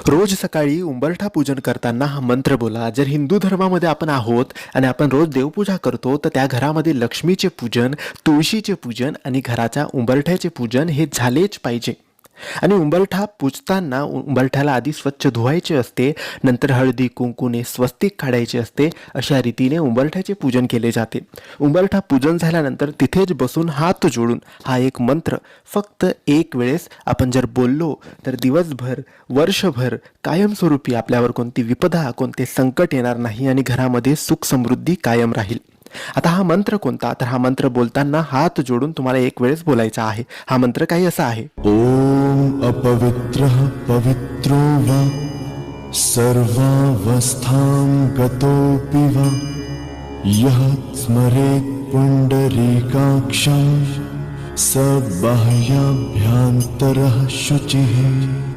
रोज सकाळी उंबरठा पूजन करताना हा मंत्र बोला. जर हिंदू धर्मामध्ये आपण आहोत आणि आपण रोज देवपूजा करतो, तर त्या घरामध्ये लक्ष्मीचे पूजन, तुळशीचे पूजन आणि घराच्या उंबरठ्याचे पूजन हे झालेच पाहिजे. आणि उंबरठा पूजताना उंबरठ्याला आधी स्वच्छ धुवायचे असते, नंतर हळदी कुंकूने स्वस्तिक काढायचे असते. अशा रीतीने उंबरठ्याचे पूजन केले जाते. उंबरठा पूजन झाल्यानंतर तिथेच बसून हात जोडून हा एक मंत्र फक्त एक वेळेस आपण जर बोललो, तर दिवसभर, वर्षभर कायमस्वरूपी आपल्यावर कोणती विपदा, कोणते संकट येणार नाही आणि घरामध्ये सुख समृद्धी कायम राहील. आता हा मंत्र कोणता? तर हा मंत्र बोलताना हात जोडून तुम्हाला एक वेळेस बोलायचा आहे. हा मंत्र काही असा आहे. ॐ अपवित्रः पवित्रो वा सर्वावस्थां गतोऽपि वा यः स्मरेत् पुण्डरीकाक्षं स बाह्याभ्यन्तरः शुचिः.